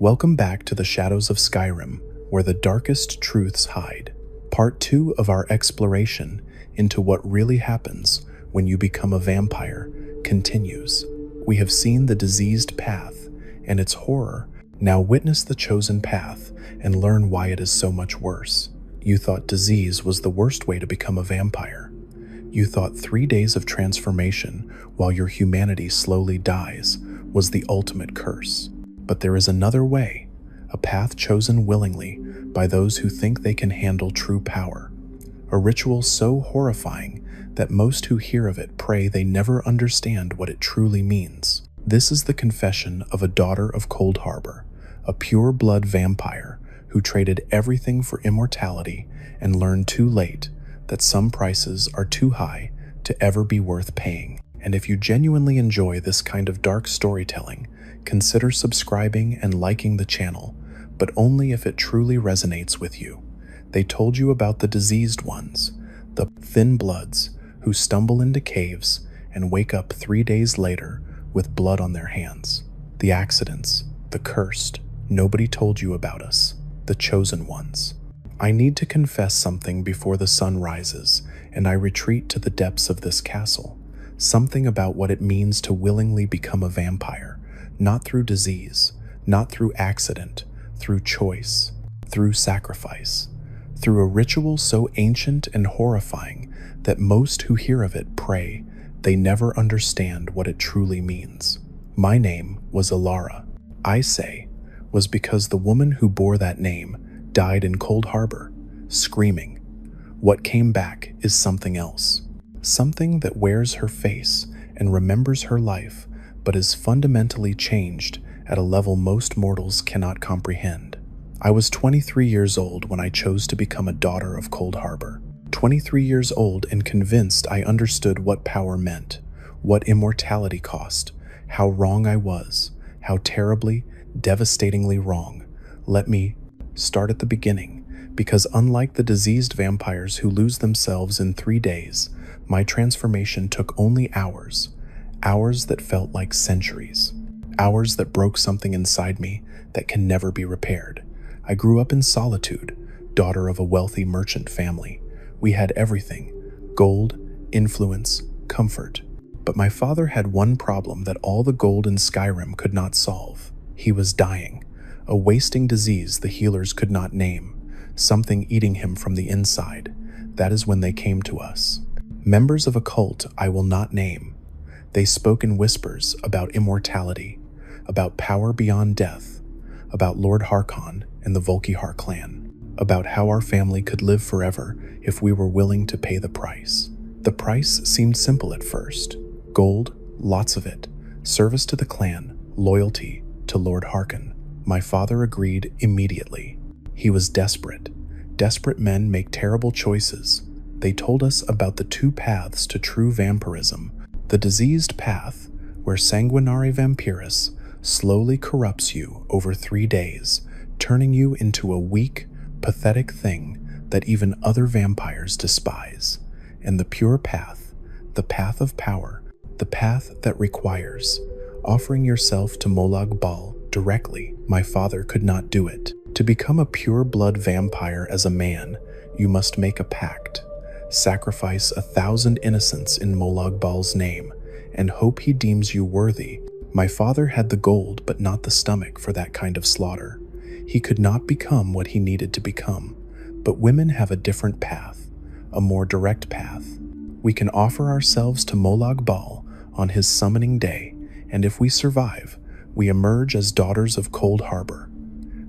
Welcome back to the shadows of Skyrim, where the darkest truths hide. Part 2 of our exploration into what really happens when you become a vampire continues. We have seen the diseased path and its horror. Now witness the chosen path and learn why it is so much worse. You thought disease was the worst way to become a vampire. You thought 3 days of transformation while your humanity slowly dies was the ultimate curse. But there is another way, a path chosen willingly by those who think they can handle true power. A ritual so horrifying that most who hear of it pray they never understand what it truly means. This is the confession of a daughter of Cold Harbor, a pure-blood vampire who traded everything for immortality and learned too late that some prices are too high to ever be worth paying. And if you genuinely enjoy this kind of dark storytelling, consider subscribing and liking the channel, but only if it truly resonates with you. They told you about the diseased ones, the thin bloods who stumble into caves and wake up 3 days later with blood on their hands. The accidents, the cursed, nobody told you about us, the chosen ones. I need to confess something before the sun rises, and I retreat to the depths of this castle. Something about what it means to willingly become a vampire, not through disease, not through accident, through choice, through sacrifice, through a ritual so ancient and horrifying that most who hear of it pray they never understand what it truly means. My name was Alara. I say was because the woman who bore that name died in Cold Harbor, screaming. What came back is something else. Something that wears her face and remembers her life, but is fundamentally changed at a level most mortals cannot comprehend. I was 23 years old when I chose to become a daughter of Cold Harbor. 23 years old and convinced I understood what power meant, what immortality cost, how wrong I was, how terribly, devastatingly wrong. Let me start at the beginning, because unlike the diseased vampires who lose themselves in 3 days, my transformation took only hours. Hours that felt like centuries. Hours that broke something inside me that can never be repaired. I grew up in solitude, daughter of a wealthy merchant family. We had everything: gold, influence, comfort. But my father had one problem that all the gold in Skyrim could not solve. He was dying. A wasting disease the healers could not name. Something eating him from the inside. That is when they came to us. Members of a cult I will not name. They spoke in whispers about immortality, about power beyond death, about Lord Harkon and the Volkihar clan, about how our family could live forever if we were willing to pay the price. The price seemed simple at first. Gold, lots of it, service to the clan, loyalty to Lord Harkon. My father agreed immediately. He was desperate. Desperate men make terrible choices. They told us about the 2 paths to true vampirism. The diseased path, where sanguinary vampiris slowly corrupts you over 3 days, turning you into a weak, pathetic thing that even other vampires despise. And the pure path, the path of power, the path that requires offering yourself to Molag Bal directly. My father could not do it. To become a pure-blood vampire as a man, you must make a pact. Sacrifice 1,000 innocents in Molag Bal's name, and hope he deems you worthy. My father had the gold but not the stomach for that kind of slaughter. He could not become what he needed to become. But women have a different path, a more direct path. We can offer ourselves to Molag Bal on his summoning day, and if we survive, we emerge as daughters of Cold Harbor.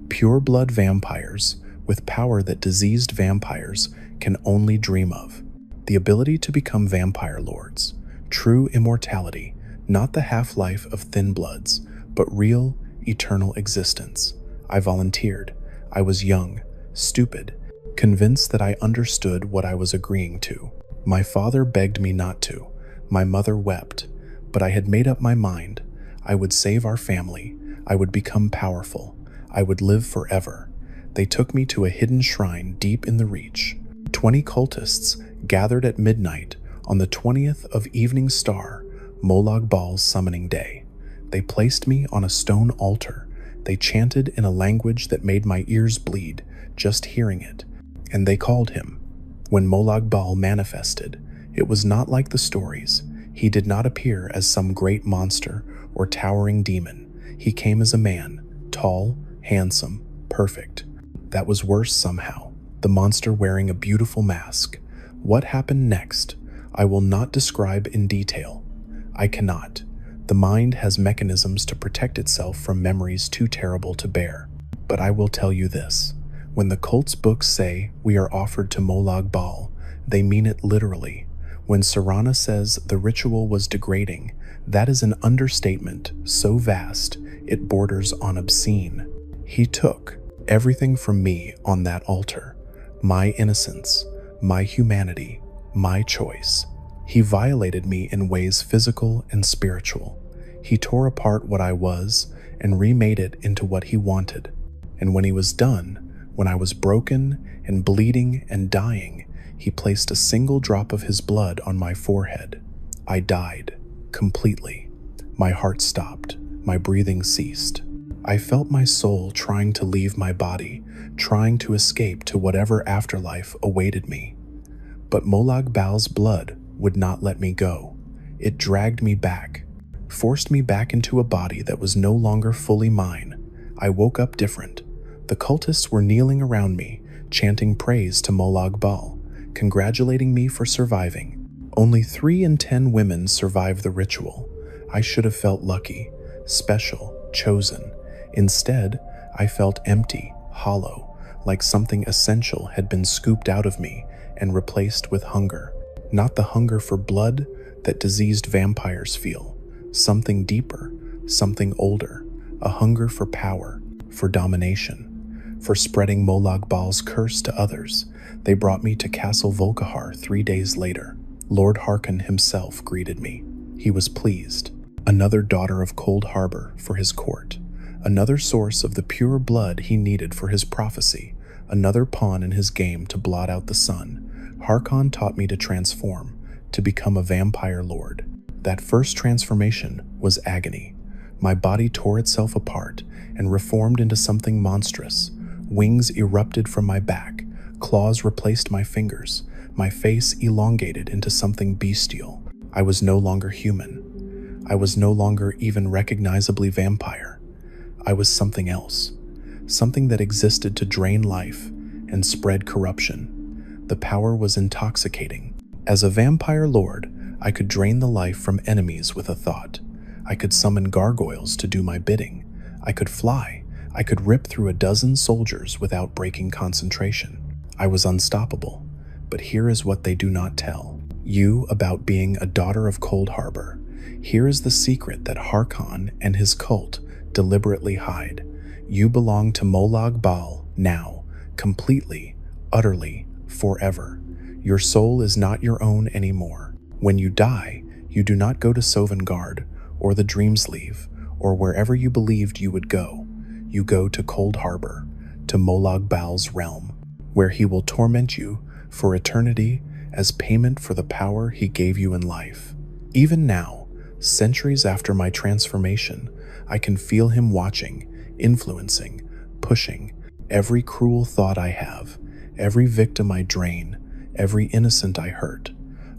Pure-blood vampires with power that diseased vampires can only dream of. The ability to become vampire lords. True immortality, not the half-life of thin bloods, but real, eternal existence. I volunteered. I was young, stupid, convinced that I understood what I was agreeing to. My father begged me not to. My mother wept. But I had made up my mind. I would save our family. I would become powerful. I would live forever. They took me to a hidden shrine deep in the Reach. 20 cultists gathered at midnight on the 20th of Evening Star, Molag Bal's summoning day. They placed me on a stone altar. They They chanted in a language that made my ears bleed just hearing it, and they called him. When Molag Bal manifested, it was not like the stories. He did not appear as some great monster or towering demon. He came as a man, tall, handsome, perfect. That was worse somehow, the monster wearing a beautiful mask. What happened next, I will not describe in detail. I cannot. The mind has mechanisms to protect itself from memories too terrible to bear. But I will tell you this. When the cult's books say we are offered to Molag Bal, they mean it literally. When Sarana says the ritual was degrading, that is an understatement so vast it borders on obscene. He took everything from me on that altar. My innocence, my humanity, my choice. He violated me in ways physical and spiritual. He tore apart what I was and remade it into what he wanted. And when he was done, when I was broken and bleeding and dying, he placed a single drop of his blood on my forehead. I died, completely. My heart stopped, my breathing ceased. I felt my soul trying to leave my body, trying to escape to whatever afterlife awaited me. But Molag Bal's blood would not let me go. It dragged me back, forced me back into a body that was no longer fully mine. I woke up different. The cultists were kneeling around me, chanting praise to Molag Bal, congratulating me for surviving. Only 3 in 10 women survived the ritual. I should have felt lucky, special, chosen. Instead, I felt empty, hollow, like something essential had been scooped out of me and replaced with hunger. Not the hunger for blood that diseased vampires feel. Something deeper, something older. A hunger for power, for domination, for spreading Molag Bal's curse to others. They brought me to Castle Volkihar 3 days later. Lord Harkon himself greeted me. He was pleased. Another daughter of Cold Harbor for his court. Another source of the pure blood he needed for his prophecy. Another pawn in his game to blot out the sun. Harkon taught me to transform, to become a vampire lord. That first transformation was agony. My body tore itself apart and reformed into something monstrous. Wings erupted from my back. Claws replaced my fingers. My face elongated into something bestial. I was no longer human. I was no longer even recognizably vampire. I was something else. Something that existed to drain life and spread corruption. The power was intoxicating. As a vampire lord, I could drain the life from enemies with a thought. I could summon gargoyles to do my bidding. I could fly. I could rip through a dozen soldiers without breaking concentration. I was unstoppable. But here is what they do not tell you about being a daughter of Cold Harbor. Here is the secret that Harkon and his cult deliberately hide. You belong to Molag Bal now, completely, utterly, forever. Your soul is not your own anymore. When you die, you do not go to Sovngarde or the Dreamsleeve or wherever you believed you would go. You go to Cold Harbor, to Molag Bal's realm, where he will torment you for eternity as payment for the power he gave you in life. Even now, centuries after my transformation, I can feel him watching, influencing, pushing every cruel thought I have, every victim I drain, every innocent I hurt.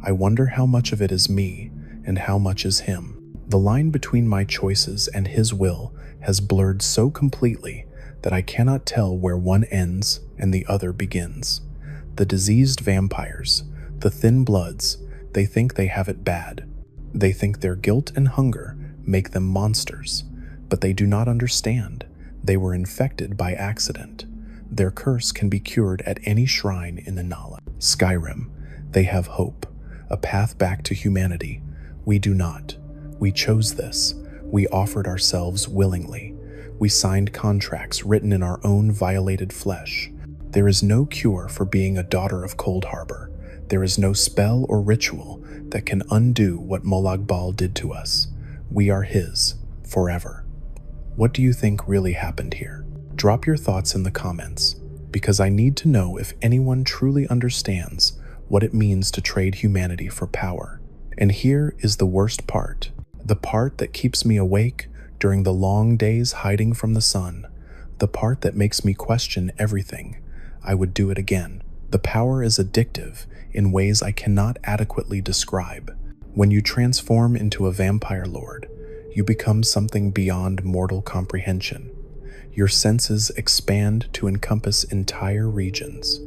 I wonder how much of it is me and how much is him. The line between my choices and his will has blurred so completely that I cannot tell where one ends and the other begins. The diseased vampires, the thin bloods, they think they have it bad. They think their guilt and hunger make them monsters, but they do not understand. They were infected by accident. Their curse can be cured at any shrine in the Nala. Skyrim, they have hope, a path back to humanity. We do not. We chose this. We offered ourselves willingly. We signed contracts written in our own violated flesh. There is no cure for being a daughter of Cold Harbor. There is no spell or ritual that can undo what Molag Bal did to us. We are his, forever. What do you think really happened here? Drop your thoughts in the comments, because I need to know if anyone truly understands what it means to trade humanity for power. And here is the worst part, the part that keeps me awake, during the long days hiding from the sun, the part that makes me question everything, I would do it again. The power is addictive in ways I cannot adequately describe. When you transform into a vampire lord, you become something beyond mortal comprehension. Your senses expand to encompass entire regions.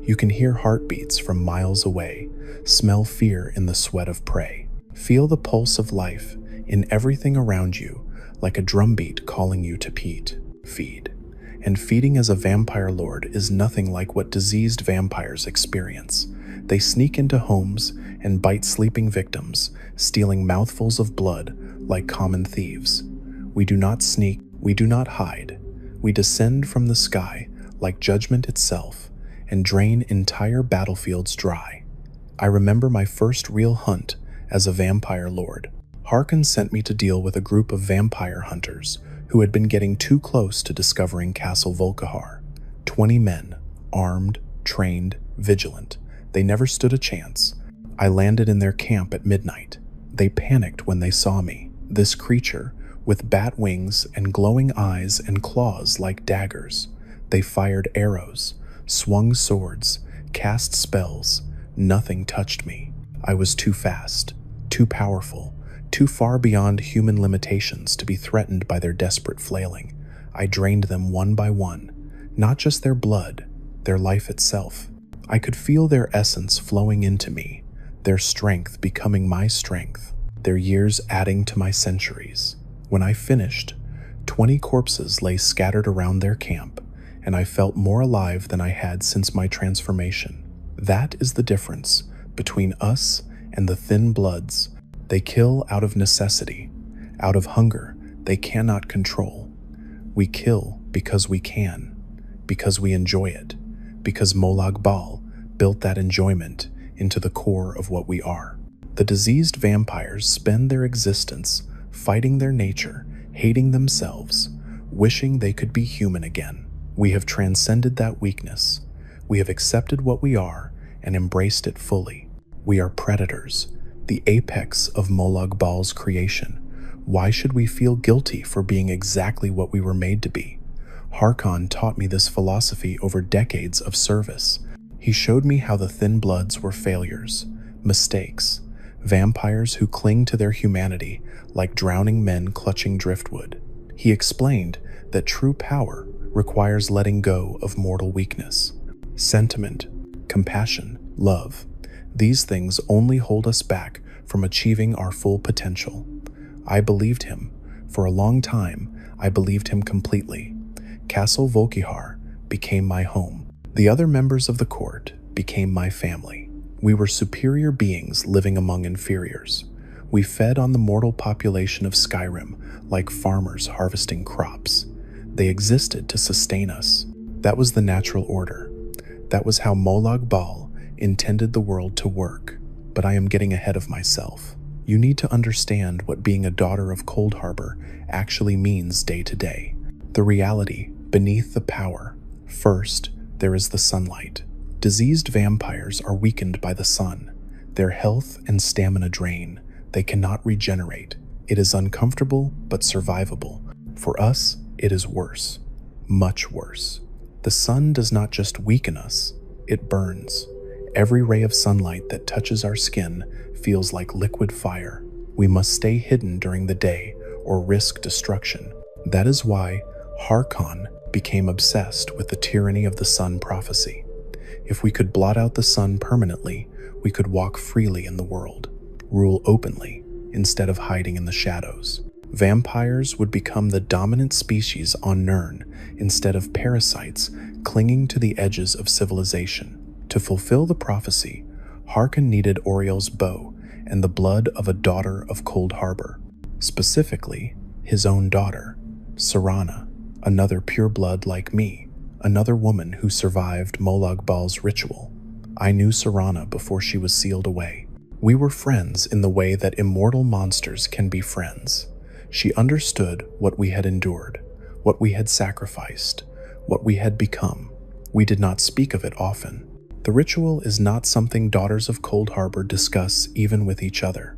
You can hear heartbeats from miles away, smell fear in the sweat of prey, feel the pulse of life in everything around you, like a drumbeat calling you to feed. And feeding as a vampire lord is nothing like what diseased vampires experience. They sneak into homes and bite sleeping victims, stealing mouthfuls of blood like common thieves. We do not sneak, we do not hide. We descend from the sky like judgment itself and drain entire battlefields dry. I remember my first real hunt as a vampire lord. Harkon sent me to deal with a group of vampire hunters who had been getting too close to discovering Castle Volkihar. 20 men, armed, trained, vigilant. They never stood a chance. I landed in their camp at midnight. They panicked when they saw me, this creature with bat wings and glowing eyes and claws like daggers. They fired arrows, swung swords, cast spells. Nothing touched me. I was too fast, too powerful, too far beyond human limitations to be threatened by their desperate flailing. I drained them one by one, not just their blood, their life itself. I could feel their essence flowing into me, their strength becoming my strength, their years adding to my centuries. When I finished, 20 corpses lay scattered around their camp, and I felt more alive than I had since my transformation. That is the difference between us and the thin bloods. They kill out of necessity, out of hunger they cannot control. We kill because we can, because we enjoy it, because Molag Bal built that enjoyment into the core of what we are. The diseased vampires spend their existence fighting their nature, hating themselves, wishing they could be human again. We have transcended that weakness. We have accepted what we are and embraced it fully. We are predators, the apex of Molag Bal's creation. Why should we feel guilty for being exactly what we were made to be? Harkon taught me this philosophy over decades of service. He showed me how the thin bloods were failures, mistakes, vampires who cling to their humanity like drowning men clutching driftwood. He explained that true power requires letting go of mortal weakness. Sentiment, compassion, love. These things only hold us back from achieving our full potential. I believed him. For a long time, I believed him completely. Castle Volkihar became my home. The other members of the court became my family. We were superior beings living among inferiors. We fed on the mortal population of Skyrim like farmers harvesting crops. They existed to sustain us. That was the natural order. That was how Molag Bal intended the world to work, but I am getting ahead of myself. You need to understand what being a daughter of Cold Harbor actually means day to day. The reality beneath the power. First, there is the sunlight. Diseased vampires are weakened by the sun. Their health and stamina drain. They cannot regenerate. It is uncomfortable but survivable. For us, it is worse. Much worse. The sun does not just weaken us, it burns. Every ray of sunlight that touches our skin feels like liquid fire. We must stay hidden during the day or risk destruction. That is why Harkon became obsessed with the tyranny of the sun prophecy. If we could blot out the sun permanently, we could walk freely in the world, rule openly, instead of hiding in the shadows. Vampires would become the dominant species on Nirn instead of parasites clinging to the edges of civilization. To fulfill the prophecy, Harkon needed Oriel's bow and the blood of a daughter of Cold Harbor, specifically his own daughter, Serana, another pureblood like me, another woman who survived Molag Bal's ritual. I knew Serana before she was sealed away. We were friends in the way that immortal monsters can be friends. She understood what we had endured, what we had sacrificed, what we had become. We did not speak of it often. The ritual is not something daughters of Cold Harbor discuss even with each other.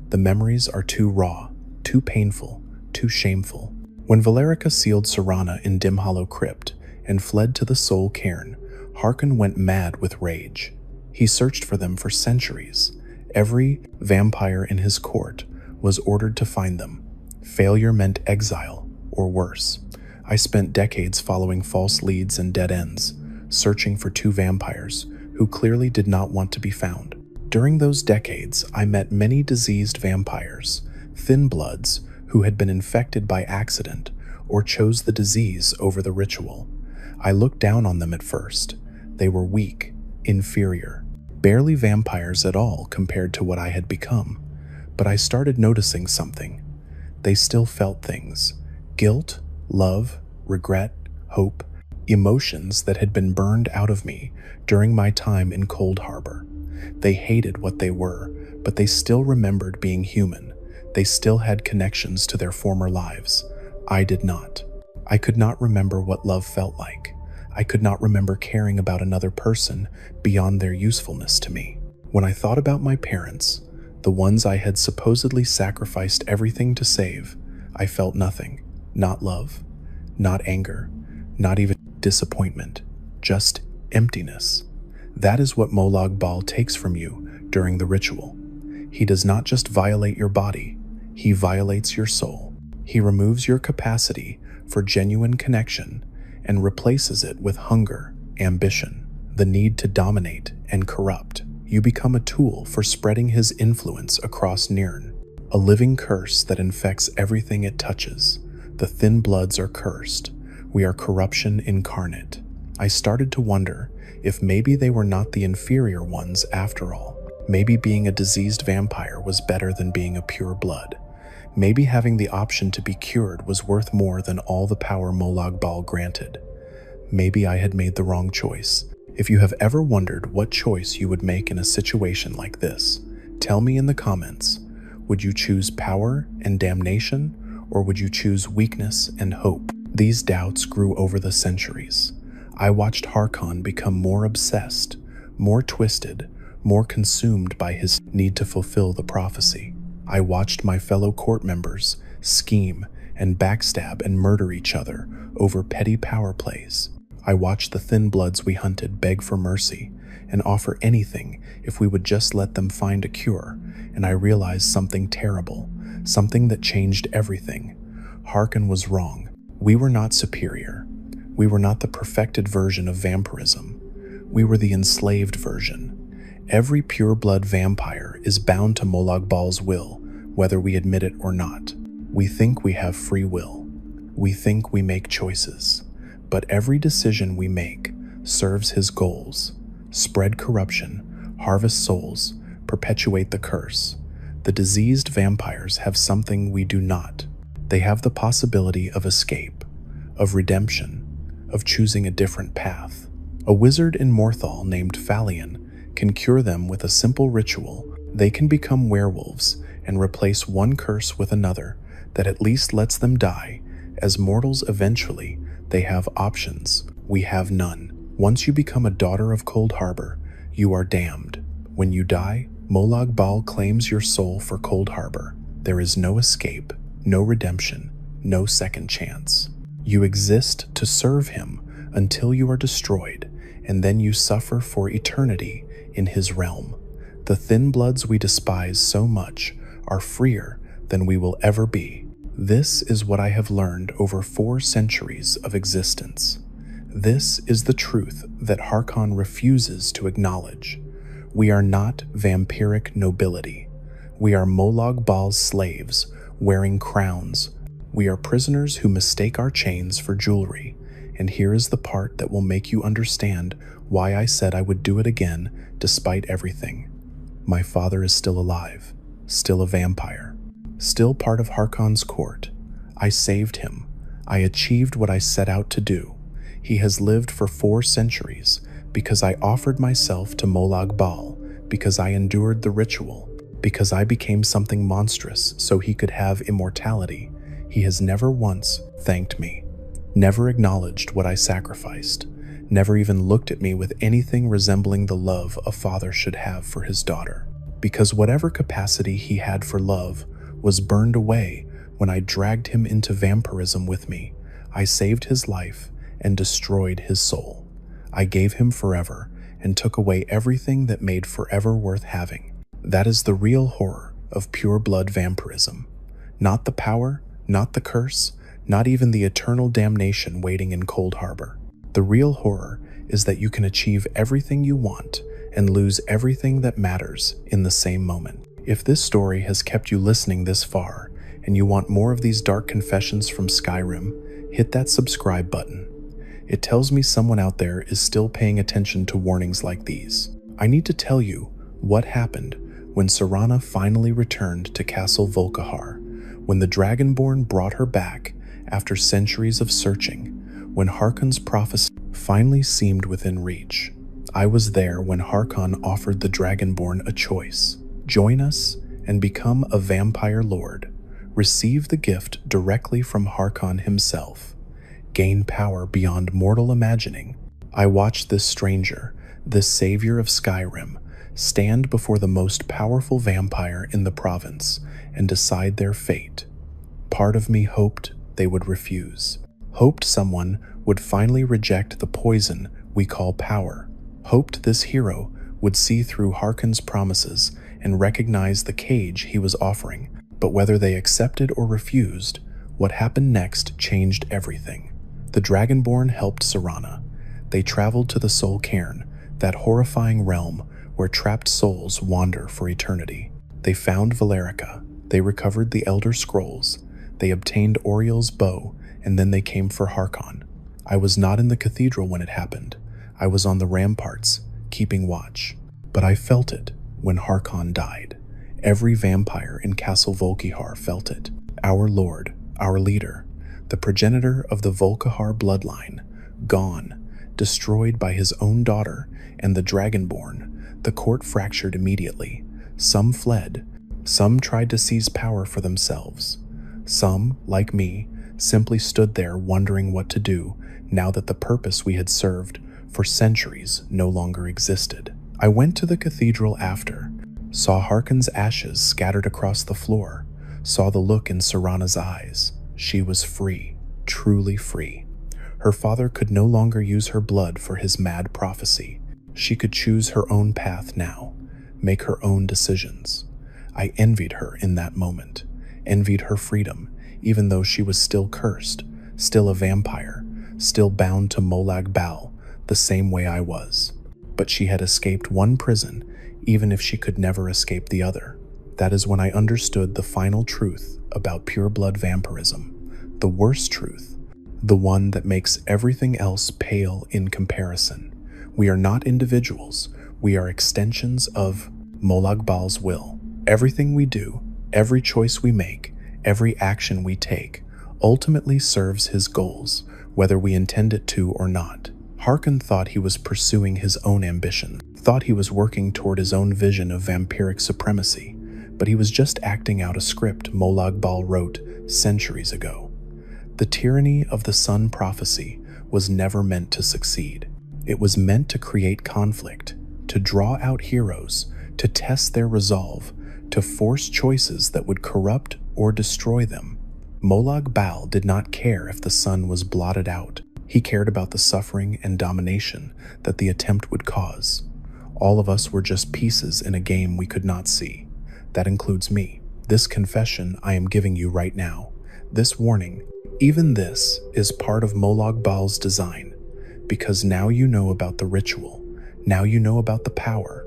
The memories are too raw, too painful, too shameful. When Valerica sealed Serana in Dim Hollow Crypt and fled to the Soul Cairn, Harkon went mad with rage. He searched for them for centuries. Every vampire in his court was ordered to find them. Failure meant exile, or worse. I spent decades following false leads and dead ends, searching for two vampires who clearly did not want to be found. During those decades, I met many diseased vampires, thin bloods who had been infected by accident or chose the disease over the ritual. I looked down on them at first. They were weak, inferior, barely vampires at all compared to what I had become. But I started noticing something. They still felt things: guilt, love, regret, hope, emotions that had been burned out of me during my time in Cold Harbor. They hated what they were, but they still remembered being human. They still had connections to their former lives. I did not. I could not remember what love felt like. I could not remember caring about another person beyond their usefulness to me. When I thought about my parents, the ones I had supposedly sacrificed everything to save, I felt nothing. Not love, not anger, not even disappointment, just emptiness. That is what Molag Bal takes from you during the ritual. He does not just violate your body, he violates your soul. He removes your capacity for genuine connection and replaces it with hunger, ambition, the need to dominate and corrupt. You become a tool for spreading his influence across Nirn, a living curse that infects everything it touches. The thin bloods are cursed. We are corruption incarnate. I started to wonder if maybe they were not the inferior ones after all. Maybe being a diseased vampire was better than being a pure blood. Maybe having the option to be cured was worth more than all the power Molag Bal granted. Maybe I had made the wrong choice. If you have ever wondered what choice you would make in a situation like this, tell me in the comments. Would you choose power and damnation, or would you choose weakness and hope? These doubts grew over the centuries. I watched Harkon become more obsessed, more twisted, more consumed by his need to fulfill the prophecy. I watched my fellow court members scheme and backstab and murder each other over petty power plays. I watched the thin bloods we hunted beg for mercy and offer anything if we would just let them find a cure, and I realized something terrible, something that changed everything. Harkon was wrong. We were not superior. We were not the perfected version of vampirism. We were the enslaved version. Every pure-blood vampire is bound to Molag Bal's will, whether we admit it or not. We think we have free will. We think we make choices. But every decision we make serves his goals. Spread corruption, harvest souls, perpetuate the curse. The diseased vampires have something we do not. They have the possibility of escape, of redemption, of choosing a different path. A wizard in Morthal named Phalion can cure them with a simple ritual. They can become werewolves and replace one curse with another that at least lets them die. As mortals eventually, they have options. We have none. Once you become a daughter of Cold Harbor, you are damned. When you die, Molag Bal claims your soul for Cold Harbor. There is no escape, no redemption, no second chance. You exist to serve him until you are destroyed, and then you suffer for eternity in his realm. The thin bloods we despise so much are freer than we will ever be. This is what I have learned over 4 centuries of existence. This is the truth that Harkon refuses to acknowledge. We are not vampiric nobility. We are Molag Bal's slaves, wearing crowns. We are prisoners who mistake our chains for jewelry. And here is the part that will make you understand why I said I would do it again despite everything. My father is still alive, still a vampire, still part of Harkon's court. I saved him. I achieved what I set out to do. He has lived for 4 centuries because I offered myself to Molag Bal, because I endured the ritual, because I became something monstrous so he could have immortality. He has never once thanked me, never acknowledged what I sacrificed, never even looked at me with anything resembling the love a father should have for his daughter. Because whatever capacity he had for love was burned away When I dragged him into vampirism with me, I saved his life and destroyed his soul. I gave him forever and took away everything that made forever worth having. That is the real horror of pure blood vampirism. Not the power, not the curse, not even the eternal damnation waiting in Cold Harbor. The real horror is that you can achieve everything you want and lose everything that matters in the same moment. If this story has kept you listening this far and you want more of these dark confessions from Skyrim, hit that subscribe button. It tells me someone out there is still paying attention to warnings like these. I need to tell you what happened when Serana finally returned to Castle Volkihar, when the Dragonborn brought her back after centuries of searching, when Harkon's prophecy finally seemed within reach. I was there when Harkon offered the Dragonborn a choice. Join us and become a vampire lord. Receive the gift directly from Harkon himself. Gain power beyond mortal imagining. I watched this stranger, this savior of Skyrim, stand before the most powerful vampire in the province and decide their fate. Part of me hoped they would refuse. Hoped someone would finally reject the poison we call power. Hoped this hero would see through Harkon's promises and recognize the cage he was offering. But whether they accepted or refused, what happened next changed everything. The Dragonborn helped Serana. They traveled to the Soul Cairn, that horrifying realm where trapped souls wander for eternity. They found Valerica. They recovered the Elder Scrolls. They obtained Oriel's bow, and then they came for Harkon. I was not in the cathedral when it happened. I was on the ramparts, keeping watch. But I felt it when Harkon died. Every vampire in Castle Volkihar felt it. Our lord, our leader, the progenitor of the Volkihar bloodline, gone, destroyed by his own daughter and the Dragonborn. The court fractured immediately. Some fled. Some tried to seize power for themselves. Some, like me, simply stood there wondering what to do now that the purpose we had served for centuries no longer existed. I went to the cathedral after, saw Harkon's ashes scattered across the floor, saw the look in Serana's eyes. She was free, truly free. Her father could no longer use her blood for his mad prophecy. She could choose her own path now, make her own decisions. I envied her in that moment, envied her freedom, even though she was still cursed, still a vampire, still bound to Molag Bal, the same way I was. But she had escaped one prison, even if she could never escape the other. That is when I understood the final truth about pure blood vampirism, the worst truth, the one that makes everything else pale in comparison. We are not individuals, we are extensions of Molag Bal's will. Everything we do, every choice we make, every action we take, ultimately serves his goals, whether we intend it to or not. Harkon thought he was pursuing his own ambition, thought he was working toward his own vision of vampiric supremacy, but he was just acting out a script Molag Bal wrote centuries ago. The tyranny of the sun prophecy was never meant to succeed. It was meant to create conflict, to draw out heroes, to test their resolve, to force choices that would corrupt or destroy them. Molag Bal did not care if the sun was blotted out. He cared about the suffering and domination that the attempt would cause. All of us were just pieces in a game we could not see. That includes me. This confession I am giving you right now, this warning, even this is part of Molag Bal's design, because now you know about the ritual, now you know about the power.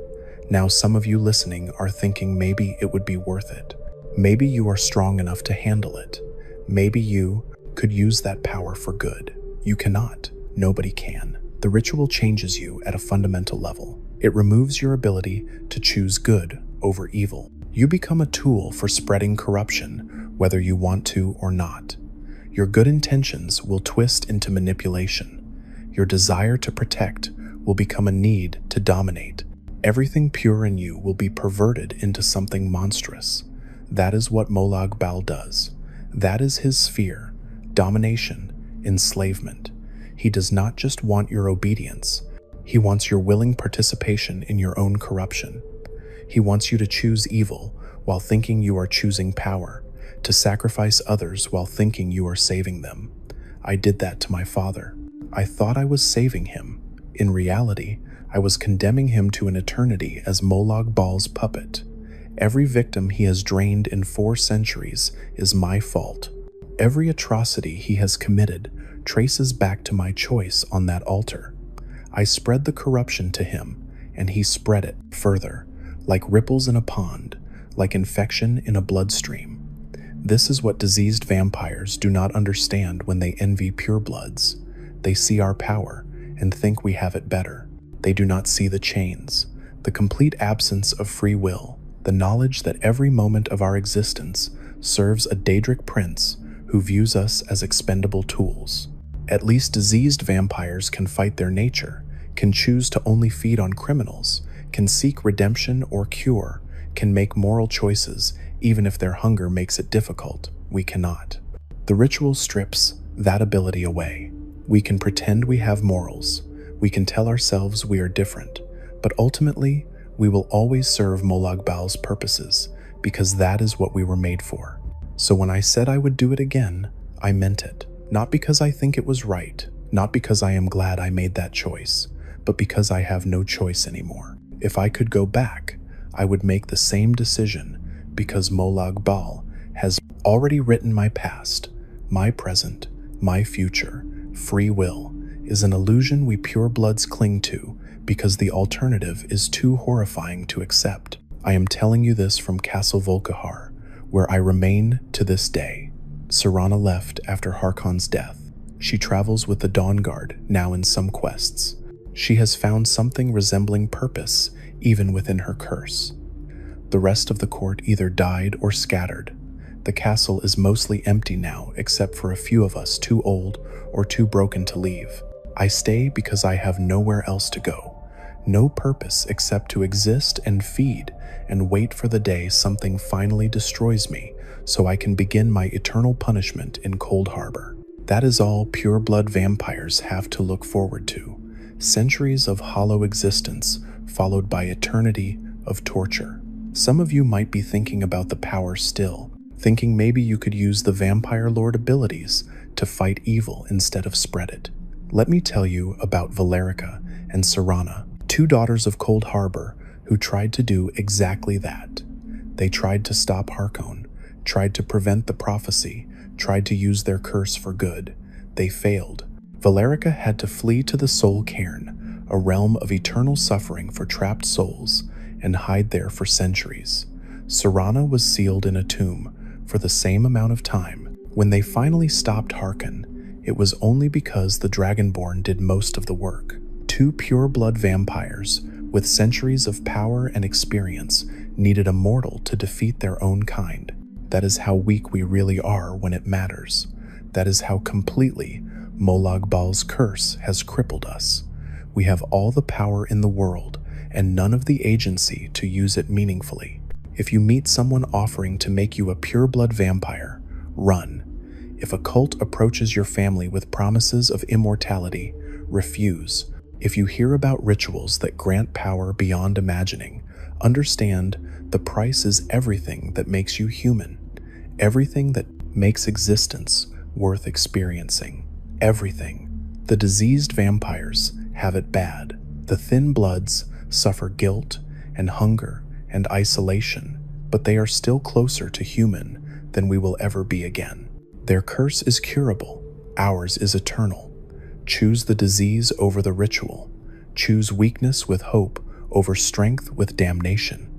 Now some of you listening are thinking maybe it would be worth it. Maybe you are strong enough to handle it. Maybe you could use that power for good. You cannot. Nobody can. The ritual changes you at a fundamental level. It removes your ability to choose good over evil. You become a tool for spreading corruption, whether you want to or not. Your good intentions will twist into manipulation. Your desire to protect will become a need to dominate. Everything pure in you will be perverted into something monstrous. That is what Molag Bal does. That is his sphere, domination, enslavement. He does not just want your obedience. He wants your willing participation in your own corruption. He wants you to choose evil while thinking you are choosing power, to sacrifice others while thinking you are saving them. I did that to my father. I thought I was saving him. In reality, I was condemning him to an eternity as Molag Bal's puppet. Every victim he has drained in 4 centuries is my fault. Every atrocity he has committed traces back to my choice on that altar. I spread the corruption to him, and he spread it further, like ripples in a pond, like infection in a bloodstream. This is what diseased vampires do not understand when they envy purebloods. They see our power and think we have it better. They do not see the chains, the complete absence of free will, the knowledge that every moment of our existence serves a Daedric prince who views us as expendable tools. At least diseased vampires can fight their nature, can choose to only feed on criminals, can seek redemption or cure, can make moral choices even if their hunger makes it difficult. We cannot. The ritual strips that ability away. We can pretend we have morals. We can tell ourselves we are different, but ultimately, we will always serve Molag Bal's purposes because that is what we were made for. So when I said I would do it again, I meant it. Not because I think it was right, not because I am glad I made that choice, but because I have no choice anymore. If I could go back, I would make the same decision because Molag Bal has already written my past, my present, my future. Free will is an illusion we purebloods cling to because the alternative is too horrifying to accept. I am telling you this from Castle Volkihar, where I remain to this day. Serana left after Harkon's death. She travels with the Dawn Guard, now in some quests. She has found something resembling purpose, even within her curse. The rest of the court either died or scattered. The castle is mostly empty now, except for a few of us too old or too broken to leave. I stay because I have nowhere else to go. No purpose except to exist and feed and wait for the day something finally destroys me so I can begin my eternal punishment in Cold Harbor. That is all pureblood vampires have to look forward to. Centuries of hollow existence followed by eternity of torture. Some of you might be thinking about the power still, thinking maybe you could use the vampire lord abilities to fight evil instead of spread it. Let me tell you about Valerica and Serana, 2 daughters of Cold Harbor who tried to do exactly that. They tried to stop Harkon, tried to prevent the prophecy, tried to use their curse for good. They failed. Valerica had to flee to the Soul Cairn, a realm of eternal suffering for trapped souls, and hide there for centuries. Serana was sealed in a tomb for the same amount of time. When they finally stopped Harkon, it was only because the Dragonborn did most of the work. 2 pure-blood vampires with centuries of power and experience needed a mortal to defeat their own kind. That is how weak we really are when it matters. That is how completely Molag Bal's curse has crippled us. We have all the power in the world and none of the agency to use it meaningfully. If you meet someone offering to make you a pure-blood vampire, run. If a cult approaches your family with promises of immortality, refuse. If you hear about rituals that grant power beyond imagining, understand the price is everything that makes you human. Everything that makes existence worth experiencing. Everything. The diseased vampires have it bad. The thin bloods suffer guilt and hunger and isolation, but they are still closer to human than we will ever be again. Their curse is curable. Ours is eternal. Choose the disease over the ritual. Choose weakness with hope over strength with damnation.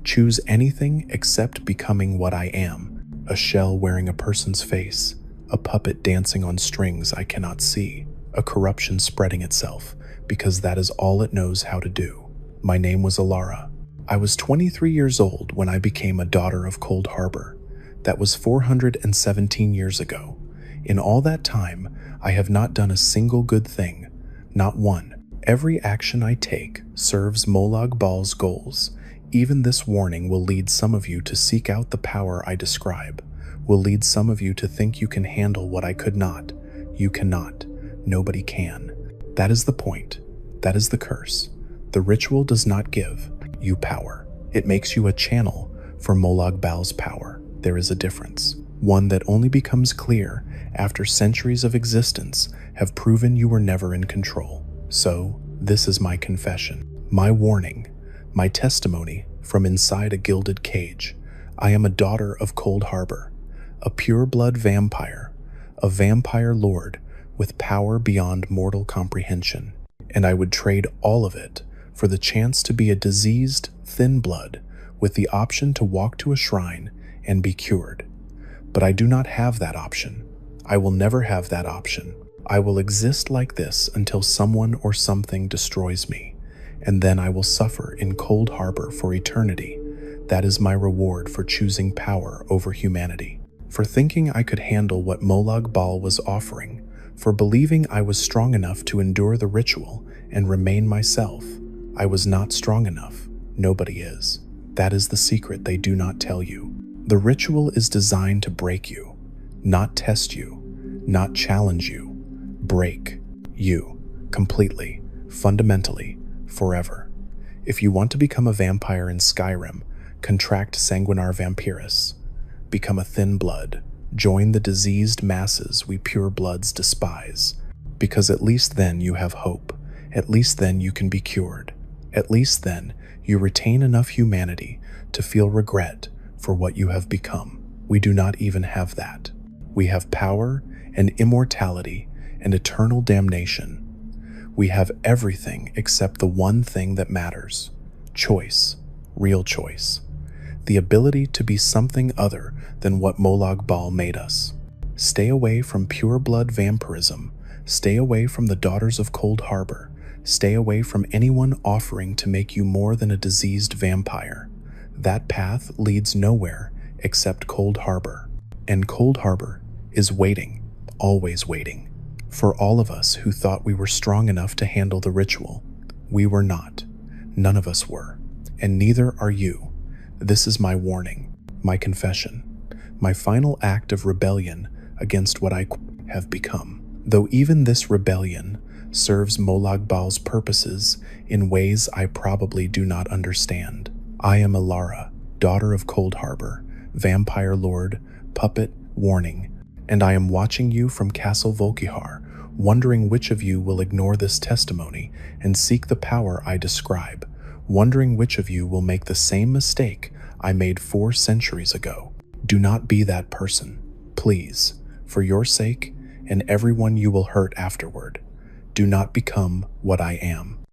Choose anything except becoming what I am, a shell wearing a person's face, a puppet dancing on strings I cannot see, a corruption spreading itself because that is all it knows how to do. My name was Alara. I was 23 years old when I became a daughter of Cold Harbor. That was 417 years ago. In all that time, I have not done a single good thing, not one. Every action I take serves Molag Bal's goals. Even this warning will lead some of you to seek out the power I describe, will lead some of you to think you can handle what I could not. You cannot. Nobody can. That is the point. That is the curse. The ritual does not give you power. It makes you a channel for Molag Bal's power. There is a difference. one that only becomes clear after centuries of existence have proven you were never in control. So, this is my confession, my warning, my testimony from inside a gilded cage. I am a daughter of Cold Harbor, a pure-blood vampire, a vampire lord with power beyond mortal comprehension, and I would trade all of it for the chance to be a diseased, thin blood with the option to walk to a shrine and be cured. But I do not have that option. I will never have that option. I will exist like this until someone or something destroys me, and then I will suffer in Cold Harbor for eternity. That is my reward for choosing power over humanity, for thinking I could handle what Molag Bal was offering, for believing I was strong enough to endure the ritual and remain myself. I was not strong enough. Nobody is. That is the secret they do not tell you. The ritual is designed to break you, not test you, not challenge you. Break you completely, fundamentally, forever. If you want to become a vampire in Skyrim, contract sanguinar vampiris. Become a thin blood. Join the diseased masses we pure bloods despise. Because at least then you have hope. At least then you can be cured. At least then you retain enough humanity to feel regret for what you have become. We do not even have that. We have power and immortality and eternal damnation. We have everything except the one thing that matters. Choice. Real choice. The ability to be something other than what Molag Bal made us. Stay away from pure blood vampirism. Stay away from the daughters of Cold Harbor. Stay away from anyone offering to make you more than a diseased vampire. That path leads nowhere except Cold Harbor. And Cold Harbor is waiting, always waiting, for all of us who thought we were strong enough to handle the ritual. We were not. None of us were. And neither are you. This is my warning, my confession, my final act of rebellion against what I have become. Though even this rebellion serves Molag Bal's purposes in ways I probably do not understand. I am Alara, daughter of Cold Harbor, vampire lord, puppet, warning, and I am watching you from Castle Volkihar, wondering which of you will ignore this testimony and seek the power I describe, wondering which of you will make the same mistake I made 4 centuries ago. Do not be that person, please, for your sake and everyone you will hurt afterward. Do not become what I am.